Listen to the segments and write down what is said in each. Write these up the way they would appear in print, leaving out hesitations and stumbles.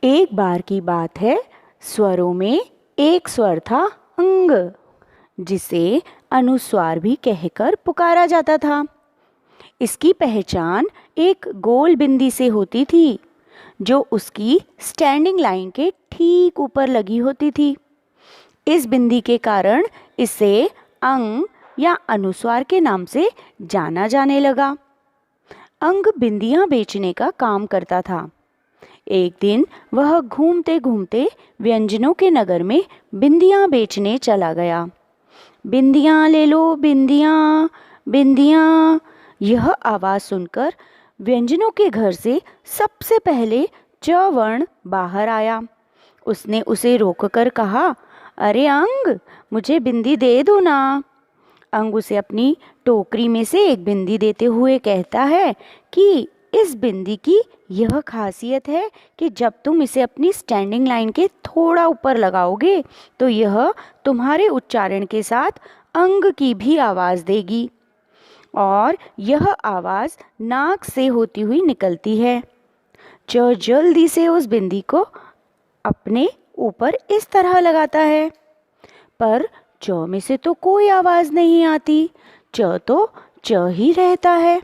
एक बार की बात है, स्वरों में एक स्वर था अंग, जिसे अनुस्वार भी कहकर पुकारा जाता था। इसकी पहचान एक गोल बिंदी से होती थी, जो उसकी स्टैंडिंग लाइन के ठीक ऊपर लगी होती थी। इस बिंदी के कारण इसे अंग या अनुस्वार के नाम से जाना जाने लगा। अंग बिंदियां बेचने का काम करता था। एक दिन वह घूमते घूमते व्यंजनों के नगर में बिंदियां बेचने चला गया। बिंदियां ले लो, बिंदियां, बिंदियां। यह आवाज़ सुनकर व्यंजनों के घर से सबसे पहले च वर्ण बाहर आया। उसने उसे रोककर कहा, अरे अंग, मुझे बिंदी दे दो ना। अंग उसे अपनी टोकरी में से एक बिंदी देते हुए कहता है कि इस बिंदी की यह खासियत है कि जब तुम इसे अपनी स्टैंडिंग लाइन के थोड़ा ऊपर लगाओगे तो यह तुम्हारे उच्चारण के साथ अंग की भी आवाज़ देगी, और यह आवाज़ नाक से होती हुई निकलती है। च जल्दी से उस बिंदी को अपने ऊपर इस तरह लगाता है, पर च में से तो कोई आवाज़ नहीं आती। च तो च ही रहता है।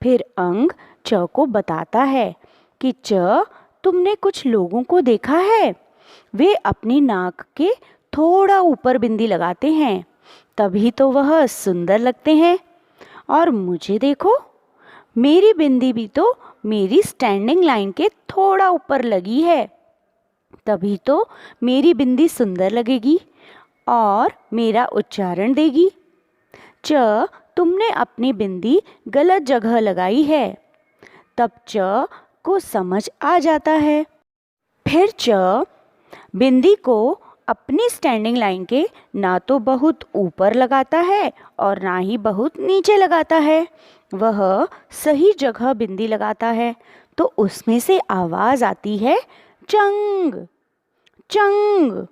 फिर अंग च को बताता है कि च, तुमने कुछ लोगों को देखा है, वे अपनी नाक के थोड़ा ऊपर बिंदी लगाते हैं, तभी तो वह सुंदर लगते हैं। और मुझे देखो, मेरी बिंदी भी तो मेरी स्टैंडिंग लाइन के थोड़ा ऊपर लगी है, तभी तो मेरी बिंदी सुंदर लगेगी और मेरा उच्चारण देगी। च, तुमने अपनी बिंदी गलत जगह लगाई है। तब च को समझ आ जाता है। फिर च बिंदी को अपनी स्टैंडिंग लाइन के ना तो बहुत ऊपर लगाता है और ना ही बहुत नीचे लगाता है। वह सही जगह बिंदी लगाता है तो उसमें से आवाज़ आती है चंग, चंग,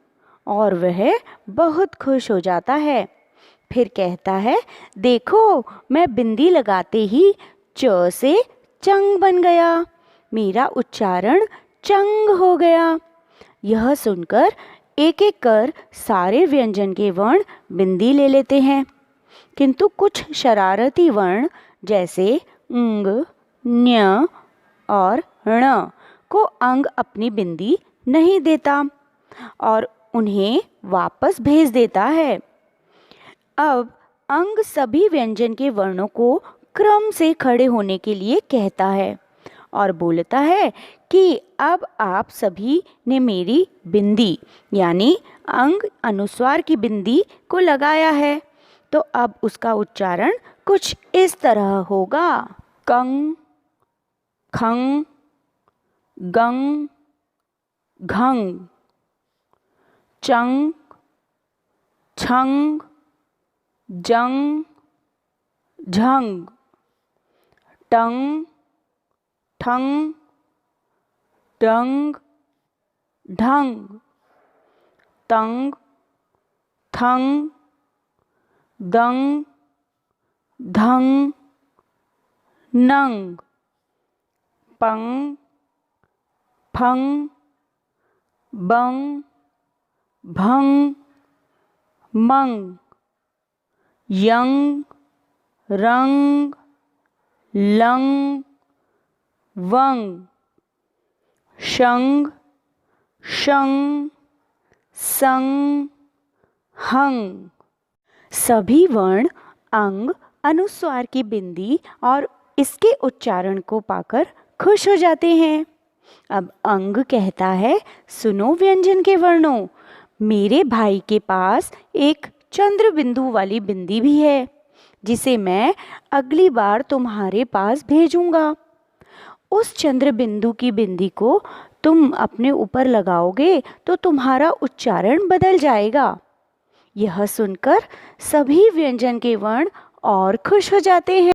और वह बहुत खुश हो जाता है। फिर कहता है, देखो, मैं बिंदी लगाते ही च से चंग बन गया, मेरा उच्चारण चंग हो गया। यह सुनकर एक एक कर सारे व्यंजन के वर्ण बिंदी ले लेते हैं, किंतु कुछ शरारती वर्ण जैसे ङ, ञ और ण को अंग अपनी बिंदी नहीं देता और उन्हें वापस भेज देता है। अब अंग सभी व्यंजन के वर्णों को क्रम से खड़े होने के लिए कहता है और बोलता है कि अब आप सभी ने मेरी बिंदी यानी अंग अनुस्वार की बिंदी को लगाया है, तो अब उसका उच्चारण कुछ इस तरह होगा। कंग, खंग, गंग, घंग, चंग, छंग, जंग, झंग, टंग, ठंग, डंग, ढंग, तंग, थंग, दंग, धंग, नंग, पंग, फंग, बंग, भंग, मंग, यंग, रंग, लंग, वंग, शंग, शंग, संग, हंग। सभी वर्ण अंग अनुस्वार की बिंदी और इसके उच्चारण को पाकर खुश हो जाते हैं। अब अंग कहता है, सुनो व्यंजन के वर्णों, मेरे भाई के पास एक चंद्र बिंदु वाली बिंदी भी है, जिसे मैं अगली बार तुम्हारे पास भेजूंगा। उस चंद्र बिंदु की बिंदी को तुम अपने ऊपर लगाओगे तो तुम्हारा उच्चारण बदल जाएगा। यह सुनकर सभी व्यंजन के वर्ण और खुश हो जाते हैं।